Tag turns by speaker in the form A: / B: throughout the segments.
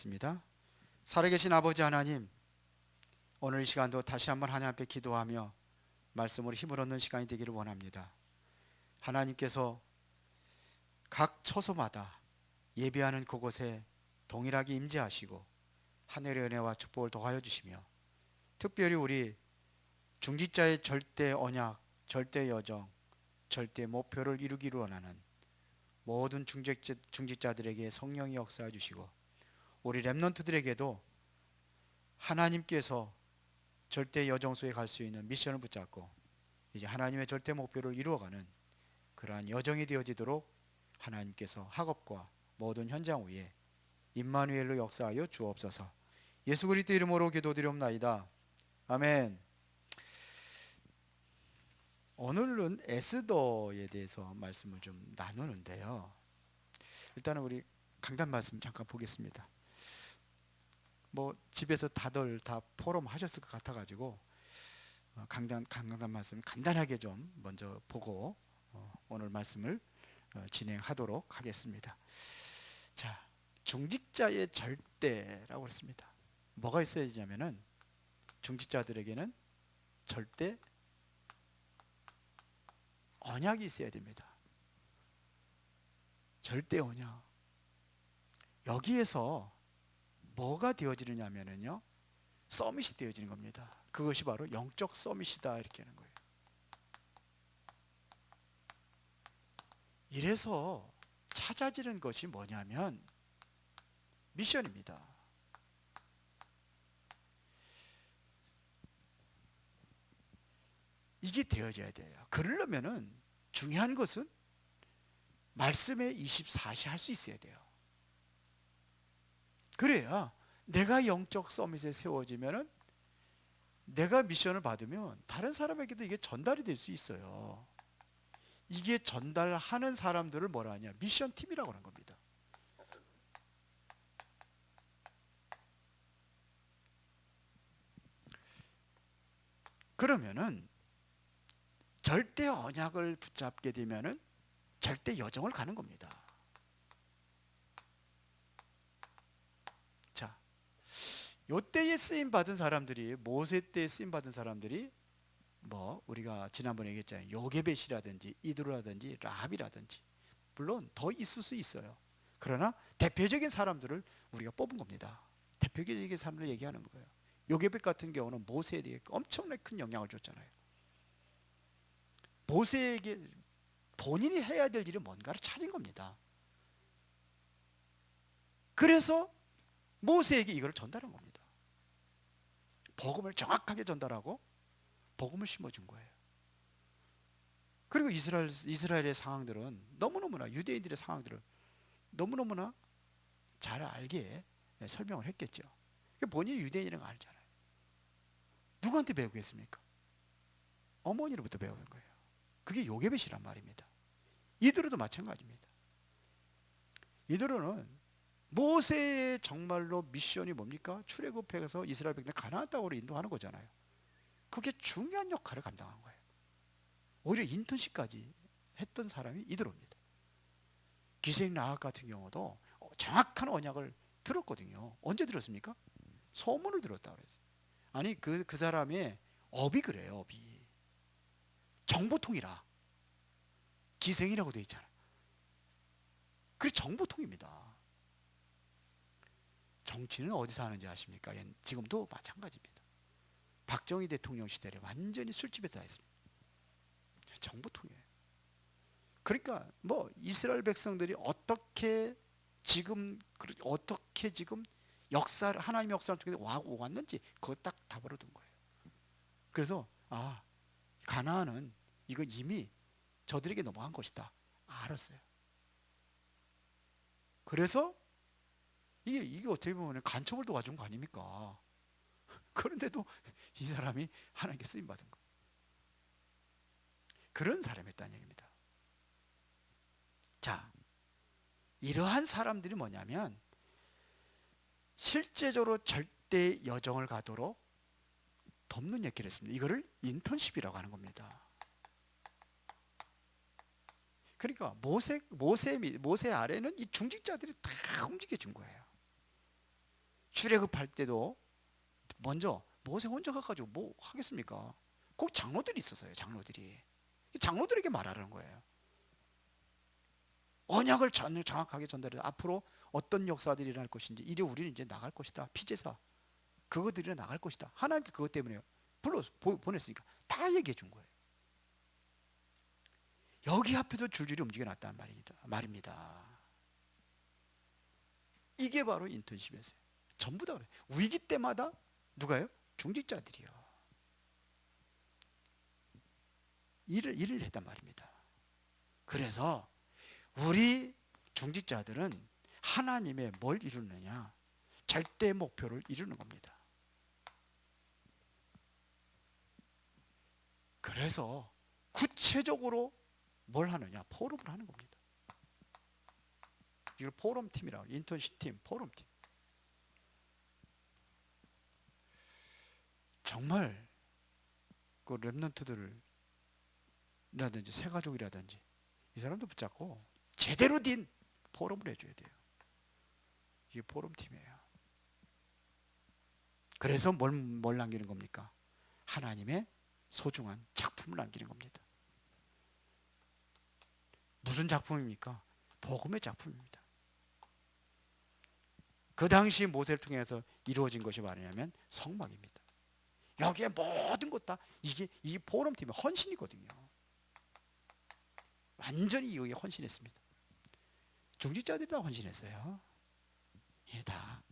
A: 기도하겠습니다. 살아계신 아버지 하나님, 오늘 이 시간도 다시 한번 하나님 앞에 기도하며 말씀으로 힘을 얻는 시간이 되기를 원합니다. 하나님께서 각 처소마다 예배하는 그곳에 동일하게 임재하시고 하늘의 은혜와 축복을 더하여 주시며, 특별히 우리 중직자의 절대 언약, 절대 여정, 절대 목표를 이루기를 원하는 모든 중직자들에게 성령이 역사해 주시고, 우리 렘넌트들에게도 하나님께서 절대 여정소에 갈 수 있는 미션을 붙잡고 이제 하나님의 절대 목표를 이루어가는 그러한 여정이 되어지도록 하나님께서 학업과 모든 현장 위에 임마누엘로 역사하여 주옵소서. 예수 그리스도 이름으로 기도드리옵나이다. 아멘. 오늘은 에스더에 대해서 말씀을 좀 나누는데요, 일단은 우리 강단 말씀 잠깐 보겠습니다. 뭐 집에서 다들 다 포럼 하셨을 것 같아 가지고 강단 말씀 간단하게 좀 먼저 보고 오늘 말씀을 진행하도록 하겠습니다. 자, 중직자의 절대라고 했습니다. 뭐가 있어야 되냐면은 중직자들에게는 절대 언약이 있어야 됩니다. 절대 언약. 여기에서 뭐가 되어지느냐면요, 서밋이 되어지는 겁니다. 그것이 바로 영적 서밋이다, 이렇게 하는 거예요. 이래서 찾아지는 것이 뭐냐면 미션입니다. 이게 되어져야 돼요. 그러려면은 중요한 것은 말씀에 24시 할 수 있어야 돼요. 그래야 내가 영적 서밋에 세워지면은, 내가 미션을 받으면 다른 사람에게도 이게 전달이 될 수 있어요. 이게 전달하는 사람들을 뭐라 하냐, 미션 팀이라고 하는 겁니다. 그러면은 절대 언약을 붙잡게 되면은 절대 여정을 가는 겁니다. 자, 요때에 쓰임 받은 사람들이, 모세 때 쓰임 받은 사람들이 뭐 우리가 지난번에 얘기했잖아요. 요게벳이라든지 이드로라든지 라합이라든지, 물론 더 있을 수 있어요. 그러나 대표적인 사람들을 우리가 뽑은 겁니다. 대표적인 사람들 얘기하는 거예요. 요게벳 같은 경우는 모세에 대해 엄청나게 큰 영향을 줬잖아요. 모세에게 본인이 해야 될 일이 뭔가를 찾은 겁니다. 그래서 모세에게 이걸 전달한 겁니다. 복음을 정확하게 전달하고 복음을 심어준 거예요. 그리고 이스라엘의 상황들은 너무너무나, 유대인들의 상황들을 너무너무나 잘 알게 설명을 했겠죠. 본인이 유대인이라는 걸 알잖아요. 누구한테 배우겠습니까? 어머니로부터 배우는 거예요. 그게 요게벳이란 말입니다. 이드로도 마찬가지입니다. 이드로는 모세의 정말로 미션이 뭡니까? 출애굽해서 이스라엘 백성 가나안 땅으로 인도하는 거잖아요. 그게 중요한 역할을 감당한 거예요. 오히려 인턴십까지 했던 사람이 이드로입니다. 기생 라합 같은 경우도 정확한 언약을 들었거든요. 언제 들었습니까? 소문을 들었다고 그랬어요. 아니 그 사람의 업이 그래요. 업이 정보통이라, 기생이라고 되어 있잖아요. 그게 정보통입니다. 정치는 어디서 하는지 아십니까? 지금도 마찬가지입니다. 박정희 대통령 시대에 완전히 술집에서 다 했습니다. 정보통이에요. 그러니까 뭐 이스라엘 백성들이 어떻게 지금 역사를, 하나님의 역사를 통해서 왔는지 그거 딱 답으로 둔 거예요. 그래서 가나안은 이거 이미 저들에게 넘어간 것이다 알았어요. 그래서 이게 어떻게 보면 간첩을 도와준 거 아닙니까? 그런데도 이 사람이 하나님께 쓰임 받은 거, 그런 사람이었다는 얘기입니다. 자, 이러한 사람들이 뭐냐면 실제적으로 절대 여정을 가도록 돕는 역할을 했습니다. 이거를 인턴십이라고 하는 겁니다. 그러니까 모세 아래는 이 중직자들이 다 움직여 준 거예요. 출애굽할 때도 먼저 모세 혼자 가가지고 뭐 하겠습니까? 꼭 장로들이 있었어요. 장로들에게 말하라는 거예요. 언약을 정확하게 전달해. 앞으로 어떤 역사들이 일어날 것인지, 이제 우리는 이제 나갈 것이다. 피제사 그것들이 나갈 것이다. 하나님께 그것 때문에 보냈으니까 다 얘기해 준 거예요. 여기 앞에서 줄줄이 움직여놨다는 말입니다. 이게 바로 인턴십이었어요. 전부 다 그래요. 위기 때마다 누가요? 중직자들이요. 일을 했단 말입니다. 그래서 우리 중직자들은 하나님의 뭘 이루느냐? 절대 목표를 이루는 겁니다. 그래서 구체적으로 뭘 하느냐? 포럼을 하는 겁니다. 이걸 포럼팀이라고, 인턴십 팀, 포럼팀. 정말 그 렘넌트들을 라든지 새가족이라든지 이 사람도 붙잡고 제대로 된 포럼을 해줘야 돼요. 이게 포럼팀이에요. 그래서 뭘 남기는 겁니까? 하나님의 소중한 작품을 남기는 겁니다. 무슨 작품입니까? 복음의 작품입니다. 그 당시 모세를 통해서 이루어진 것이 뭐냐면 성막입니다. 여기에 모든 것 다 이게 포럼팀의 헌신이거든요. 완전히 여기에 헌신했습니다. 중직자들이 다 헌신했어요. 예, 다.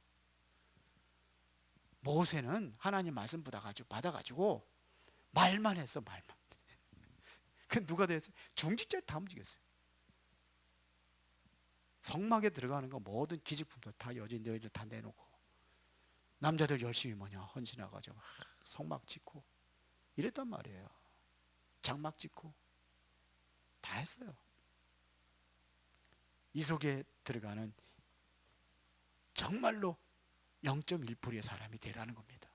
A: 모세는 하나님 말씀 받아가지고 말만 했어, 말만. 그 누가 됐어요? 중직자들이 다 움직였어요. 성막에 들어가는 거 모든 기직품도 다 여자들 다 내놓고 남자들 열심히 헌신해가지고 성막 짓고 이랬단 말이에요. 장막 짓고 다 했어요. 이 속에 들어가는 정말로 0.1%의 사람이 되라는 겁니다.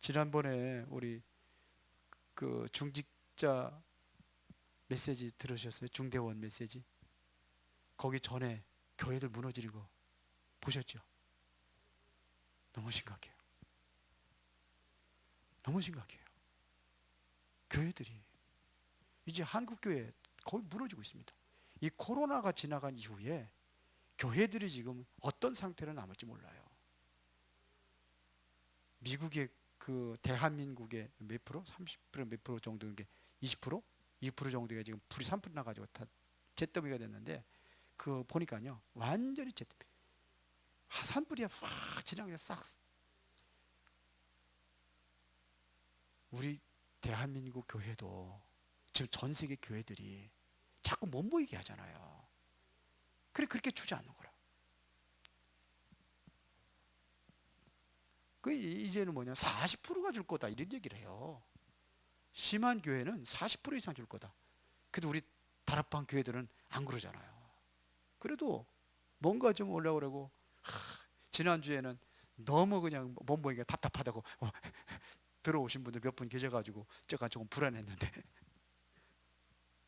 A: 지난번에 우리 그 중직자 메시지 들으셨어요? 중대원 메시지. 거기 전에 교회들 무너지는 거 보셨죠? 너무 심각해요. 너무 심각해요. 교회들이 이제 한국교회 거의 무너지고 있습니다. 이 코로나가 지나간 이후에 교회들이 지금 어떤 상태로 남을지 몰라요. 미국의 그 대한민국의 몇 프로? 30% 몇 프로 정도인 게 20%? 2% 정도가 지금 불이 3% 나가지고 다 잿더미가 됐는데 그 보니까요 완전히 화산불이 확 지나가서 싹. 우리 대한민국 교회도 지금 전 세계 교회들이 자꾸 못 모이게 하잖아요. 그래 그렇게 주저앉는 거라. 그 이제는 40%가 줄 거다 이런 얘기를 해요. 심한 교회는 40% 이상 줄 거다. 그래도 우리 다락방 교회들은 안 그러잖아요. 그래도 뭔가 좀 올라오고 그러고 지난주에는 너무 그냥 못 모이니까 답답하다고 들어오신 분들 몇 분 계셔가지고 제가 조금 불안했는데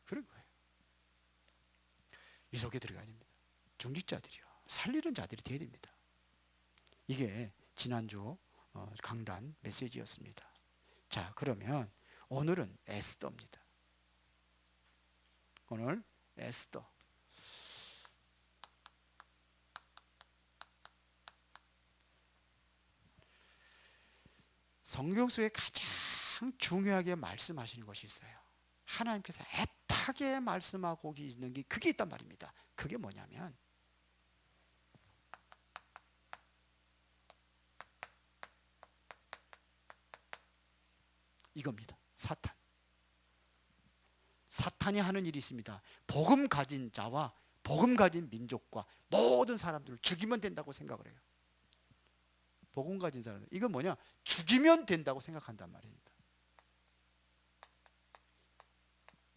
A: 그런 거예요. 이 속에 들어가야 됩니다. 중직자들이요. 살리는 자들이 돼야 됩니다. 이게 지난주 강단 메시지였습니다. 자, 그러면 오늘은 에스더입니다. 오늘 에스더. 성경 속에 가장 중요하게 말씀하시는 것이 있어요. 하나님께서 애타게 말씀하고 있는 게 그게 있단 말입니다. 그게 뭐냐면 이겁니다. 사탄이 하는 일이 있습니다. 복음 가진 자와 복음 가진 민족과 모든 사람들을 죽이면 된다고 생각을 해요. 복음 가진 사람들. 이건 뭐냐? 죽이면 된다고 생각한단 말입니다.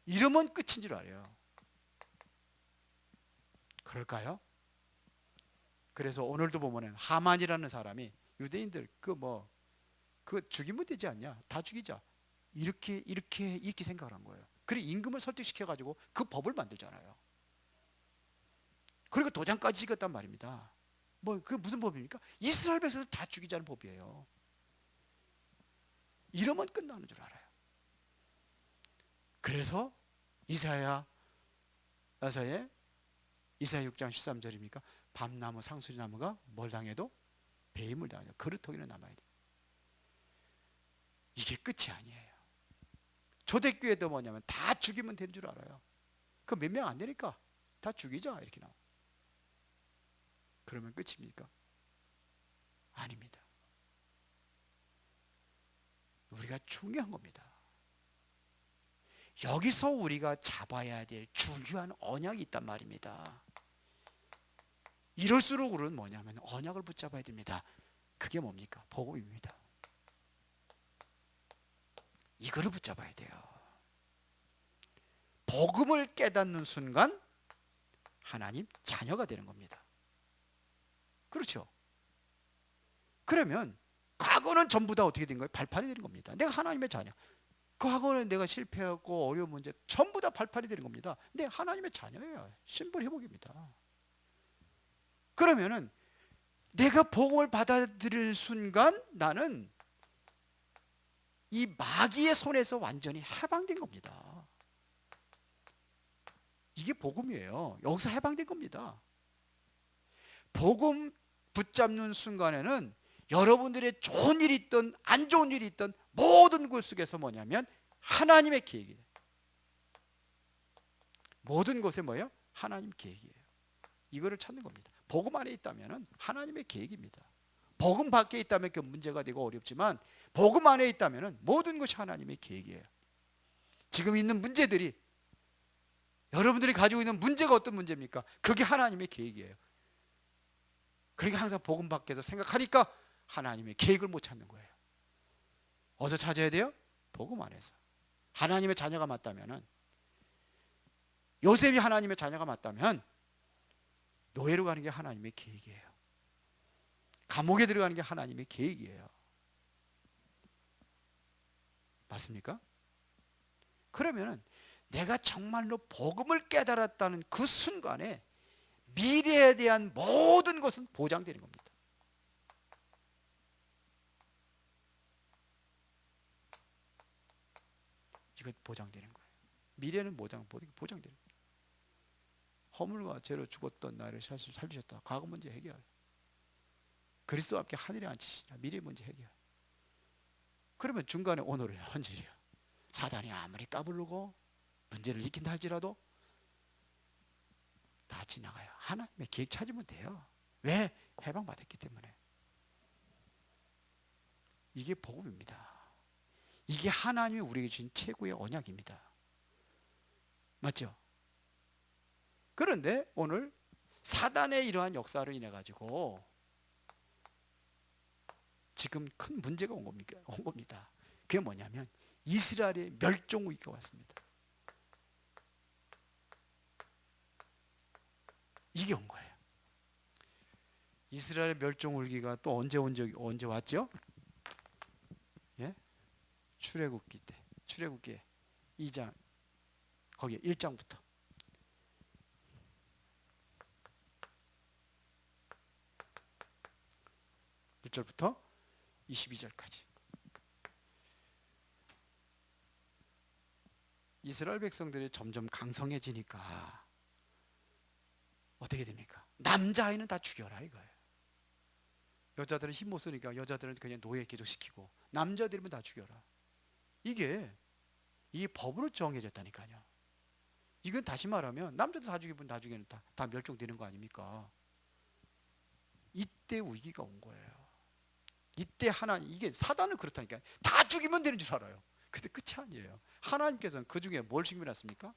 A: 이러면 끝인 줄 알아요. 그럴까요? 그래서 오늘도 보면은 하만이라는 사람이 유대인들 그 죽이면 되지 않냐? 다 죽이자. 이렇게 생각을 한 거예요. 그래 임금을 설득시켜 가지고 그 법을 만들잖아요. 그리고 도장까지 찍었단 말입니다. 뭐 그 무슨 법입니까? 이스라엘 백성들 다 죽이자는 법이에요. 이러면 끝나는 줄 알아요. 그래서 이사야서의 이사야 6장 13절입니까? 밤나무 상수리나무가 뭘 당해도 배임을 당하죠. 그릇토기는 남아야 돼요. 이게 끝이 아니에요. 초대교회도 뭐냐면 다 죽이면 되는 줄 알아요. 그 몇 명 안 되니까 다 죽이자 이렇게 나와. 그러면 끝입니까? 아닙니다. 우리가 중요한 겁니다. 여기서 우리가 잡아야 될 중요한 언약이 있단 말입니다. 이럴수록 우리는 뭐냐면 언약을 붙잡아야 됩니다. 그게 뭡니까? 복음입니다. 이거를 붙잡아야 돼요. 복음을 깨닫는 순간 하나님 자녀가 되는 겁니다. 그렇죠? 그러면 과거는 전부 다 어떻게 된 거예요? 발판이 되는 겁니다. 내가 하나님의 자녀. 과거는 내가 실패하고 어려운 문제 전부 다 발판이 되는 겁니다. 근데 하나님의 자녀예요. 신분 회복입니다. 그러면은 내가 복음을 받아들일 순간 나는 이 마귀의 손에서 완전히 해방된 겁니다. 이게 복음이에요. 여기서 해방된 겁니다. 복음 붙잡는 순간에는 여러분들의 좋은 일이 있든 안 좋은 일이 있든 모든 것 속에서 뭐냐면 하나님의 계획이에요. 모든 것에 뭐예요? 하나님 계획이에요. 이거를 찾는 겁니다. 복음 안에 있다면 하나님의 계획입니다. 복음 밖에 있다면 그 문제가 되고 어렵지만 복음 안에 있다면 모든 것이 하나님의 계획이에요. 지금 있는 문제들이 여러분들이 가지고 있는 문제가 어떤 문제입니까? 그게 하나님의 계획이에요. 그러니까 항상 복음 밖에서 생각하니까 하나님의 계획을 못 찾는 거예요. 어디서 찾아야 돼요? 복음 안에서. 하나님의 자녀가 맞다면, 요셉이 하나님의 자녀가 맞다면 노예로 가는 게 하나님의 계획이에요. 감옥에 들어가는 게 하나님의 계획이에요. 맞습니까? 그러면 내가 정말로 복음을 깨달았다는 그 순간에 미래에 대한 모든 것은 보장되는 겁니다. 이거 보장되는 거예요. 미래는 보장되는 거예요. 허물과 죄로 죽었던 나를 살리셨다. 과거 문제 해결. 그리스도 함께 하늘에 앉히시라. 미래 문제 해결. 그러면 중간에 오늘은 현실이야. 사단이 아무리 까불고 문제를 일으킨다 할지라도 다 지나가요. 하나님의 계획 찾으면 돼요. 왜? 해방받았기 때문에. 이게 복음입니다. 이게 하나님이 우리에게 주신 최고의 언약입니다. 맞죠? 그런데 오늘 사단의 이러한 역사로 인해 가지고 지금 큰 문제가 온 겁니다. 그게 뭐냐면 이스라엘의 멸종 위기가 왔습니다. 이게 온 거예요. 이스라엘 멸종 위기가 또 언제 왔죠? 예? 출애굽기 때. 출애굽기 2장 거기 1장부터 1절부터 22절까지. 이스라엘 백성들이 점점 강성해지니까 어떻게 됩니까? 남자아이는 다 죽여라 이거예요. 여자들은 힘 못 쓰니까 여자들은 그냥 노예 계속시키고 남자들이면 다 죽여라. 이게 법으로 정해졌다니까요. 이건 다시 말하면 남자도 다 죽이면 다 죽이면 다 멸종되는 거 아닙니까? 이때 위기가 온 거예요. 이때 하나님, 이게 사단은 그렇다니까요. 다 죽이면 되는 줄 알아요. 근데 끝이 아니에요. 하나님께서는 그 중에 뭘 신겨놨습니까?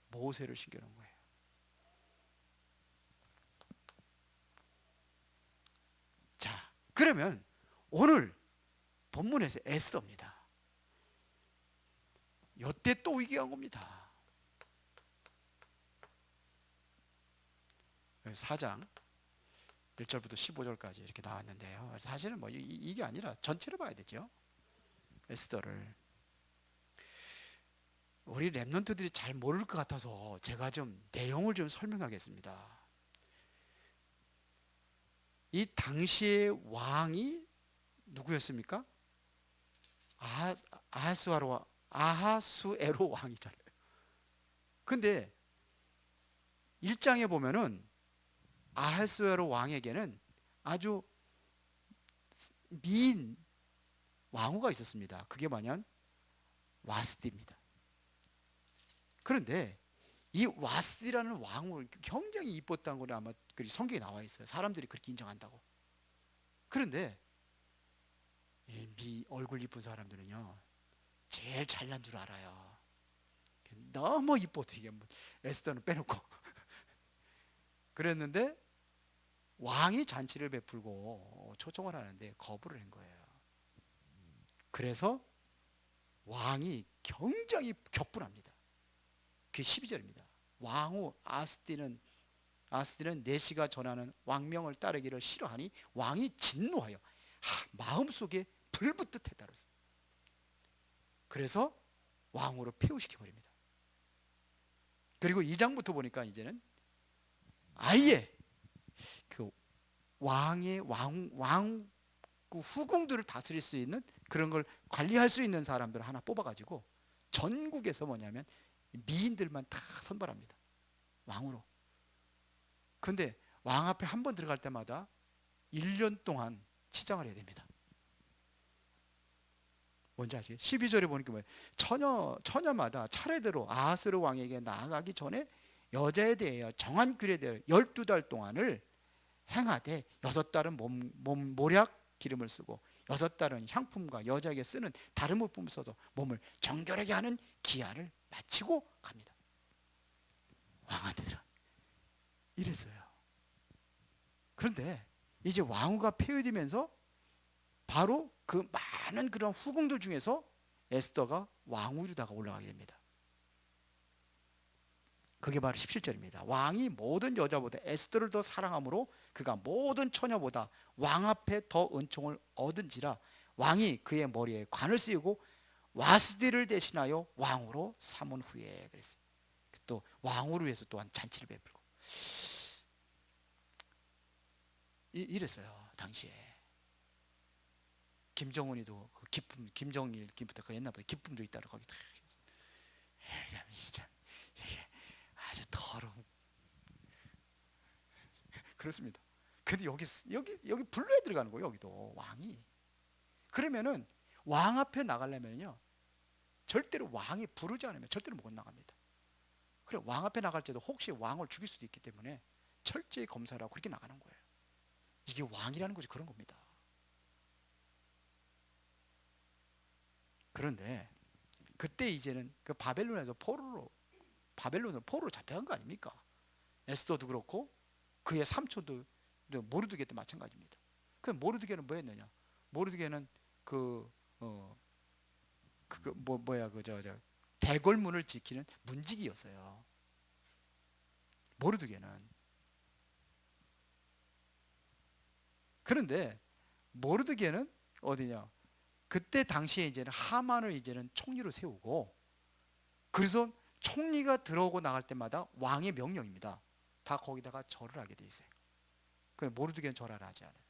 A: 모세를 신겨놓은 거예요. 자, 그러면 오늘 본문에서 에스더입니다. 이때 또 위기가 온 겁니다. 4장 1절부터 15절까지 이렇게 나왔는데요. 사실은 뭐 이게 아니라 전체를 봐야 되죠. 에스더를. 우리 랩런트들이 잘 모를 것 같아서 제가 좀 내용을 좀 설명하겠습니다. 이 당시의 왕이 누구였습니까? 아하수에로 왕이잖아요. 근데 1장에 보면은 아하수에로 왕에게는 아주 미인 왕후가 있었습니다. 그게 뭐냐면 와스디입니다. 그런데 이 와스디라는 왕후를 굉장히 이뻤다는 건 아마 성경에 나와 있어요. 사람들이 그렇게 인정한다고. 그런데 이 얼굴 이쁜 사람들은요 제일 잘난 줄 알아요. 너무 이뻐도 이게 에스더는 빼놓고 그랬는데 왕이 잔치를 베풀고 초청을 하는데 거부를 한 거예요. 그래서 왕이 굉장히 격분합니다. 그게 12절입니다. 왕후 아스디는 내시가 전하는 왕명을 따르기를 싫어하니 왕이 진노하여 마음속에 불붙듯했다 그랬어요. 그래서 왕후로 폐후시켜 버립니다. 그리고 2장부터 보니까 이제는 아예 그 왕의 그 후궁들을 다스릴 수 있는 그런 걸 관리할 수 있는 사람들을 하나 뽑아가지고 전국에서 뭐냐면 미인들만 다 선발합니다. 왕으로. 근데 왕 앞에 한 번 들어갈 때마다 1년 동안 치장을 해야 됩니다. 뭔지 아시겠어요? 12절에 보니까 뭐예요? 처녀마다 차례대로 아하스르 왕에게 나아가기 전에 여자에 대하여 정한 규례에 대하여 12달 동안을 행하되 6달은 모략 기름을 쓰고 6달은 향품과 여자에게 쓰는 다른 물품을 써서 몸을 정결하게 하는 기한을 마치고 갑니다. 왕한테들은 이랬어요. 그런데 이제 왕후가 폐위되면서 바로 그 많은 그런 후궁들 중에서 에스더가 왕후로다가 올라가게 됩니다. 그게 바로 17절입니다. 왕이 모든 여자보다 에스더를 더 사랑하므로 그가 모든 처녀보다 왕 앞에 더 은총을 얻은지라 왕이 그의 머리에 관을 씌우고 와스디를 대신하여 왕으로 삼은 후에 그랬어요. 또 왕후를 위해서 또한 잔치를 베풀고 이랬어요. 당시에 김정은이도 그 기쁨, 김정일부터 그 옛날부터 기쁨도 있다고 거기 다 아주 더러운 그렇습니다. 근데 여기 불로에 들어가는 거예요. 여기도 왕이. 그러면은 왕 앞에 나가려면요 절대로 왕이 부르지 않으면 절대로 못 나갑니다. 그래 왕 앞에 나갈 때도 혹시 왕을 죽일 수도 있기 때문에 철저히 검사를 하고 그렇게 나가는 거예요. 이게 왕이라는 것이 그런 겁니다. 그런데 그때 이제는 그 바벨론으로 잡혀간 거 아닙니까? 에스더도 그렇고 그의 삼촌도 모르드게 때 마찬가지입니다. 그 모르드게는 뭐 했느냐? 모르드게는 대궐문을 지키는 문지기였어요. 모르드게는. 그런데 모르드게는 어디냐? 그때 당시에 이제는 하만을 이제는 총리로 세우고 그래서 총리가 들어오고 나갈 때마다 왕의 명령입니다. 다 거기다가 절을 하게 돼 있어요. 그 모르드게는 절하지 않아요.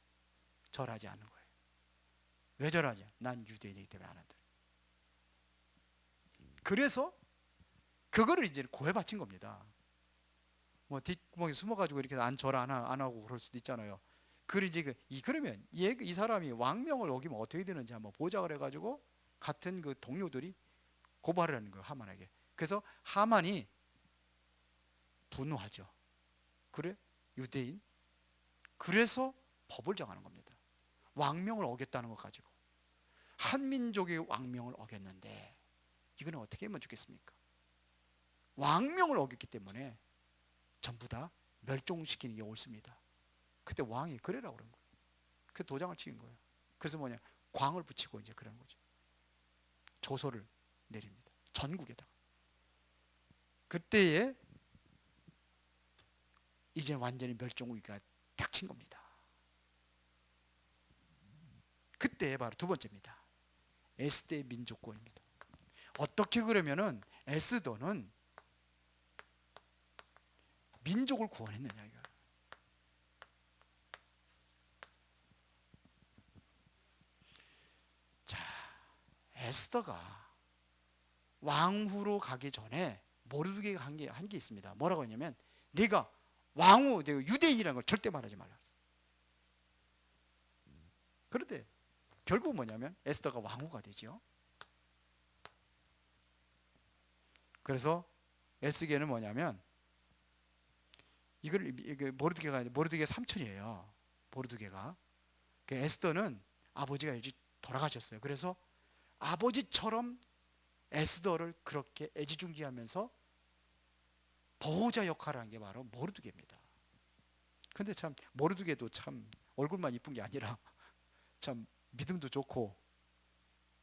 A: 절하지 않는 거예요. 왜 절하냐? 난 유대인이기 때문에 안 한다. 그래서 그거를 이제 고해 바친 겁니다. 뭐 뒷구멍에 숨어가지고 이렇게 절 안 하고 그럴 수도 있잖아요. 그러면 이 사람이 왕명을 어기면 어떻게 되는지 한번 보자 그래가지고 같은 그 동료들이 고발을 하는 거예요. 하만에게. 그래서 하만이 분노하죠. 그래? 유대인? 그래서 법을 정하는 겁니다. 왕명을 어겼다는 것 가지고 한민족의 왕명을 어겼는데 이거는 어떻게 하면 좋겠습니까? 왕명을 어겼기 때문에 전부 다 멸종시키는 게 옳습니다. 그때 왕이 그래라고 그런 거예요. 그 도장을 찍은 거예요. 그래서 뭐냐? 광을 붙이고 이제 그런 거죠. 조서를 내립니다. 전국에다가. 그때에 이제 완전히 멸종 위기가 닥친 겁니다. 그때 바로 두 번째입니다. 에스더의 민족구원입니다. 어떻게 그러면은 에스더는 민족을 구원했느냐 이거. 에스더가 왕후로 가기 전에 모르드게가 한 게 있습니다. 뭐라고 했냐면 네가 왕후, 내가 유대인이라는 걸 절대 말하지 말라. 그런데 결국 뭐냐면 에스더가 왕후가 되죠. 그래서 에스겔은 뭐냐면 이걸 모르드게가 삼촌이에요. 모르드게가. 그 에스더는 아버지가 일찍 돌아가셨어요. 그래서 아버지처럼 에스더를 그렇게 애지중지하면서 보호자 역할을 한 게 바로 모르드게입니다. 근데 참 모르드게도 참 얼굴만 이쁜 게 아니라 참 믿음도 좋고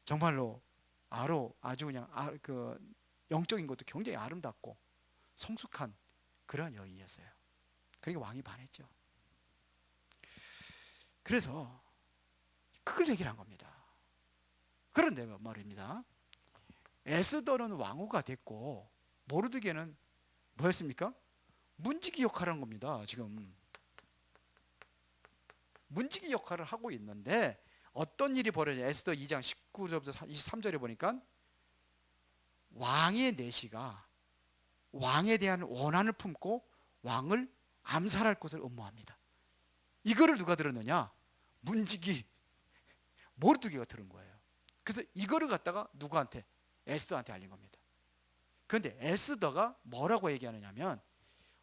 A: 정말로 아주 그냥 그 영적인 것도 굉장히 아름답고 성숙한 그러한 여인이었어요. 그러니까 왕이 반했죠. 그래서 그걸 얘기를 한 겁니다. 그런데 말입니다. 에스더는 왕후가 됐고 모르드게는 뭐였습니까? 문지기 역할을 한 겁니다. 지금 문지기 역할을 하고 있는데 어떤 일이 벌어져요? 에스더 2장 19절부터 23절에 보니까 왕의 내시가 왕에 대한 원한을 품고 왕을 암살할 것을 음모합니다. 이거를 누가 들었느냐? 문지기 모르드게가 들은 거예요. 그래서 이거를 갖다가 누구한테? 에스더한테 알린 겁니다. 그런데 에스더가 뭐라고 얘기하느냐면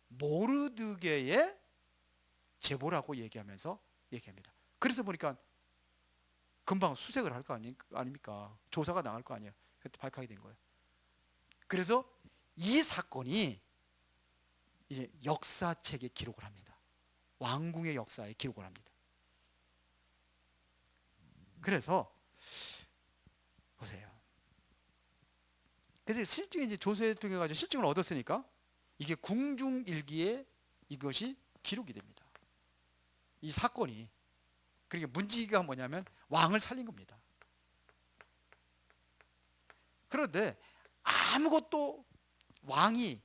A: 모르드게의 제보라고 얘기하면서 얘기합니다. 그래서 보니까 금방 수색을 할 거 아닙니까? 조사가 나갈 거 아니에요. 그때 발각이 된 거예요. 그래서 이 사건이 이제 역사책에 기록을 합니다. 왕궁의 역사에 기록을 합니다. 그래서 보세요. 그래서 실증 이제 조사를 통해 가지고 실증을 얻었으니까 이게 궁중일기에 이것이 기록이 됩니다. 이 사건이. 그러니까 문지기가 뭐냐면 왕을 살린 겁니다. 그런데 아무것도 왕이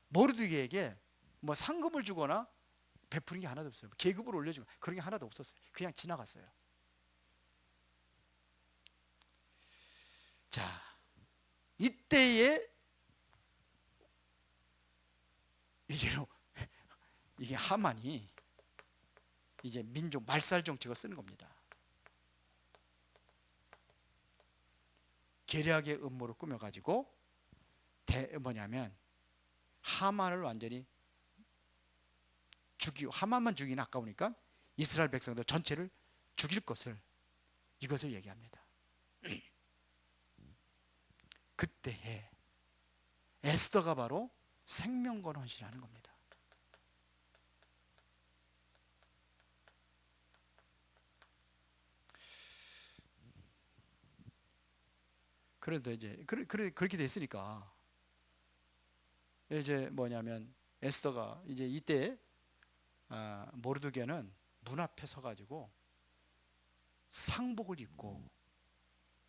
A: 모르드게에게 뭐 상금을 주거나 베푸는 게 하나도 없어요. 계급을 올려주고 그런 게 하나도 없었어요. 그냥 지나갔어요. 자, 이때에 이게 하만이 이제 민족 말살 정책을 쓰는 겁니다. 계략의 음모를 꾸며가지고 뭐냐면 하만을 완전히 하만만 죽이긴 아까우니까 이스라엘 백성들 전체를 죽일 것을 이것을 얘기합니다. 그때에 에스더가 바로 생명건 헌신하는 겁니다. 그런데 이제 그렇게 됐으니까 이제 뭐냐면 에스더가 이제 이때 모르드게는 문 앞에 서가지고 상복을 입고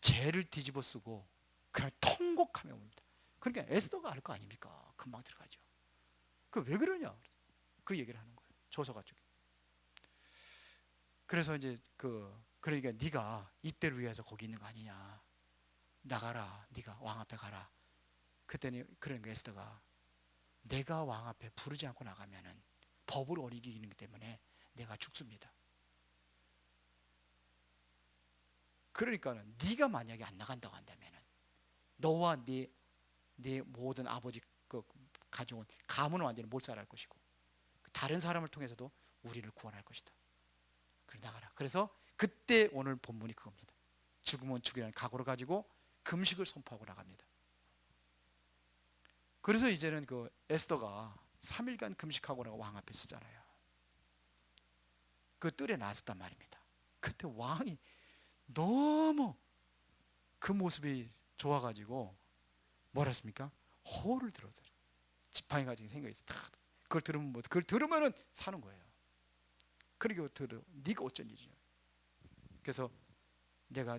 A: 죄를 뒤집어 쓰고 그냥 통곡하며 옵니다. 그러니까 에스더가 알 거 아닙니까? 금방 들어가죠. 그 왜 그러냐? 그 얘기를 하는 거예요. 조서가 쪽에. 그래서 이제 그러니까 네가 이때를 위해서 거기 있는 거 아니냐? 나가라. 네가 왕 앞에 가라. 그때는 그러니까 에스더가 내가 왕 앞에 부르지 않고 나가면은 법을 어기기 때문에 내가 죽습니다. 그러니까는 네가 만약에 안 나간다고 한다면은 너와 네 모든 아버지 가져온 가문은 완전히 몰살할 것이고 다른 사람을 통해서도 우리를 구원할 것이다. 그래 나가라. 그래서 그때 오늘 본문이 그겁니다. 죽으면 죽이라는 각오를 가지고 금식을 선포하고 나갑니다. 그래서 이제는 그 에스더가 3일간 금식하고 나가 왕 앞에 서잖아요. 그 뜰에 나섰단 말입니다. 그때 왕이 너무 그 모습이 좋아가지고 뭐라 했습니까? 호를 들어서 지팡이 가지고 생각이 있어. 그걸 들으면 그걸 들으면은 사는 거예요. 그리고 네가 어쩐 일이냐. 그래서 내가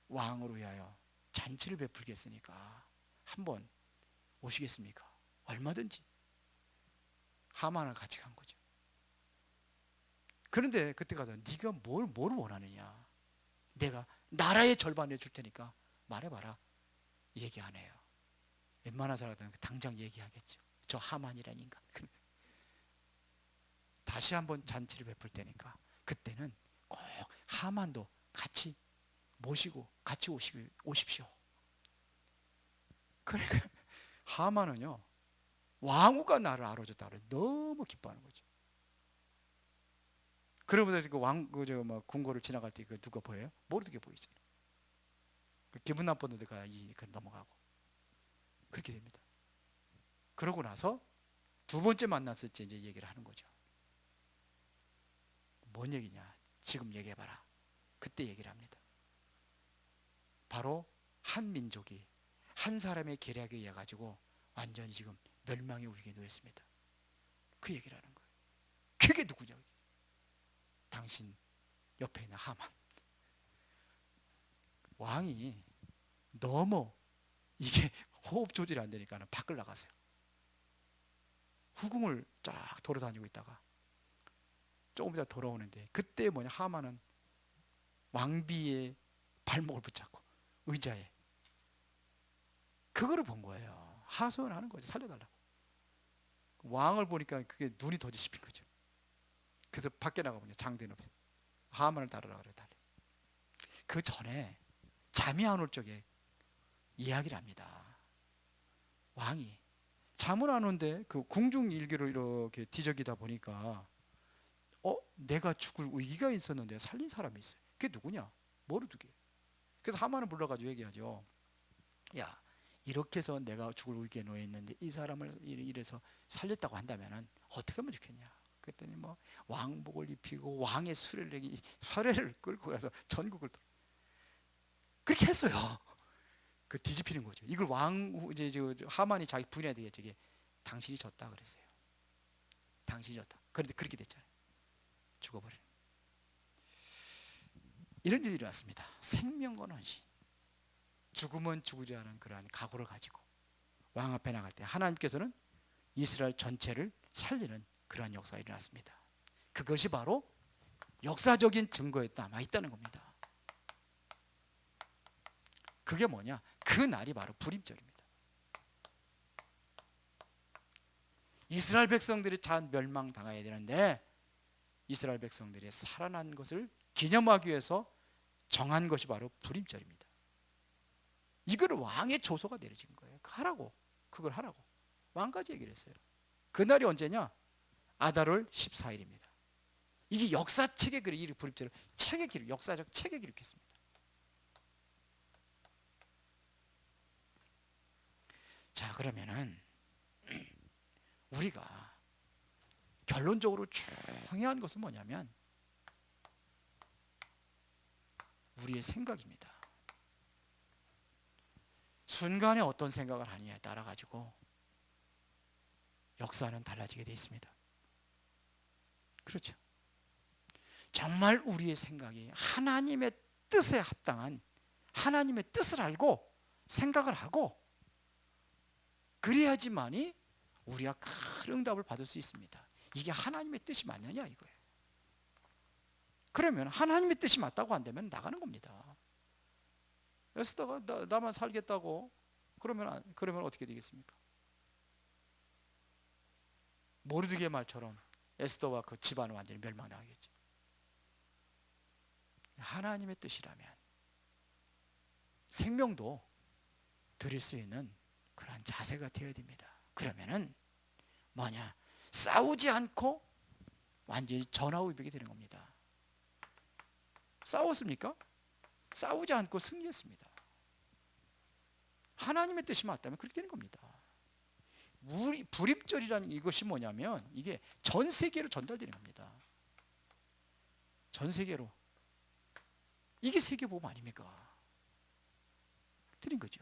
A: 왕으로 위하여 잔치를 베풀겠으니까 한번 오시겠습니까? 얼마든지. 하만을 같이 간 거죠. 그런데 그때 가서 네가 뭘 원하느냐? 내가 나라의 절반을 줄 테니까 말해봐라. 얘기 안 해요. 웬만한 사람들은 당장 얘기하겠죠. 저 하만이라는 인간. 다시 한번 잔치를 베풀 때니까 그때는 꼭 하만도 같이 모시고 같이 오십시오. 그러니까 하만은요, 왕후가 나를 알아줬다 그래 너무 기뻐하는 거죠. 그러고보다 궁궐을 지나갈 때 그 누가 보여요? 모르게 보이잖아요. 기분 나쁜 데가 넘어가고 그렇게 됩니다. 그러고 나서 두 번째 만났을 때 이제 얘기를 하는 거죠. 뭔 얘기냐? 지금 얘기해봐라. 그때 얘기를 합니다. 바로 한 민족이 한 사람의 계략에 의해 가지고 완전히 지금 멸망의 위기에 놓였습니다. 그 얘기를 하는 거예요. 그게 누구냐? 당신 옆에 있는 하만. 왕이 너무 이게 호흡 조절이 안 되니까 밖을 나가세요. 후궁을 쫙 돌아다니고 있다가 조금 이따 돌아오는데 그때 뭐냐, 하만은 왕비의 발목을 붙잡고 의자에 그거를 본 거예요. 하소연하는 거죠. 살려달라고. 왕을 보니까 그게 눈이 더 뒤집힌 거죠. 그래서 밖에 나가보니 장대는 없어요. 하만을 따르라 그래. 그 전에 잠이 안 올 적에 이야기를 합니다. 왕이 잠을 안 오는데 그 궁중 일기로 이렇게 뒤적이다 보니까 내가 죽을 위기가 있었는데 살린 사람이 있어요. 그게 누구냐? 모르드게. 그래서 하만을 불러가지고 얘기하죠. 야, 이렇게 해서 내가 죽을 위기에 놓여 있는데 이 사람을 이래서 살렸다고 한다면은 어떻게 하면 좋겠냐? 그랬더니 뭐 왕복을 입히고 왕의 수레를 끌고 가서 전국을 그렇게 했어요. 그 뒤집히는 거죠. 이걸 이제 하만이 자기 부인에게 저게 당신이 졌다 그랬어요. 당신이 졌다. 그런데 그렇게 됐잖아요. 죽어버리는. 이런 일이 일어났습니다. 생명과 헌신. 죽으면 죽으지 않은 그러한 각오를 가지고 왕 앞에 나갈 때 하나님께서는 이스라엘 전체를 살리는 그러한 역사가 일어났습니다. 그것이 바로 역사적인 증거에 남아있다는 겁니다. 그게 뭐냐? 그 날이 바로 불임절입니다. 이스라엘 백성들이 다 멸망당해야 되는데 이스라엘 백성들이 살아난 것을 기념하기 위해서 정한 것이 바로 불임절입니다. 이걸 왕의 조서가 내려진 거예요. 그걸 하라고 왕까지 얘기를 했어요. 그날이 언제냐? 아달월 14일입니다. 이게 역사책에 이 불임절을 역사적 책에 기록했습니다. 자, 그러면은 우리가 결론적으로 중요한 것은 뭐냐면 우리의 생각입니다. 순간에 어떤 생각을 하느냐에 따라 가지고 역사는 달라지게 되어 있습니다. 그렇죠. 정말 우리의 생각이 하나님의 뜻에 합당한 하나님의 뜻을 알고 생각을 하고 그래야지만이 우리가 큰 응답을 받을 수 있습니다. 이게 하나님의 뜻이 맞느냐 이거예요. 그러면 하나님의 뜻이 맞다고 한다면 나가는 겁니다. 에스더가 나만 살겠다고 그러면 어떻게 되겠습니까? 모르드게 말처럼 에스더와 그 집안은 완전히 멸망당하겠죠. 하나님의 뜻이라면 생명도 드릴 수 있는 그러한 자세가 되어야 됩니다. 그러면은 뭐냐? 싸우지 않고 완전히 전화위복이 되는 겁니다. 싸웠습니까? 싸우지 않고 승리했습니다. 하나님의 뜻이 맞다면 그렇게 되는 겁니다. 불임절이라는 이것이 뭐냐면 이게 전 세계로 전달되는 겁니다. 전 세계로. 이게 세계복음 아닙니까? 드린 거죠.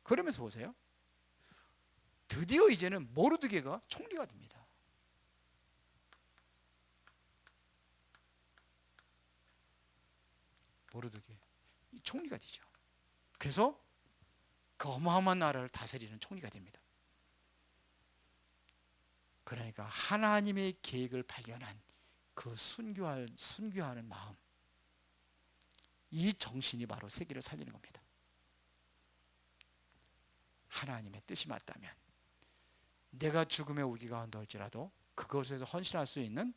A: 그러면서 보세요. 드디어 이제는 모르드게가 총리가 됩니다. 모르드게 총리가 되죠. 그래서 그 어마어마한 나라를 다스리는 총리가 됩니다. 그러니까 하나님의 계획을 발견한 그 순교하는 마음, 이 정신이 바로 세계를 살리는 겁니다. 하나님의 뜻이 맞다면 내가 죽음의 우기가 온다 할지라도 그것에서 헌신할 수 있는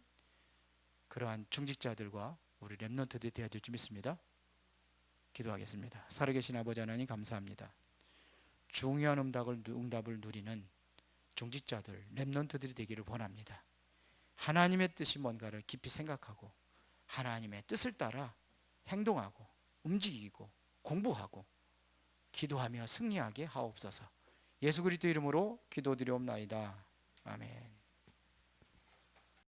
A: 그러한 중직자들과 우리 렘넌트들이 되어야 될 줄 믿습니다. 기도하겠습니다. 살아계신 아버지 하나님 감사합니다. 중요한 응답을 누리는 중직자들, 렘넌트들이 되기를 원합니다. 하나님의 뜻이 뭔가를 깊이 생각하고 하나님의 뜻을 따라 행동하고 움직이고 공부하고 기도하며 승리하게 하옵소서. 예수 그리스도 이름으로 기도드리옵나이다. 아멘.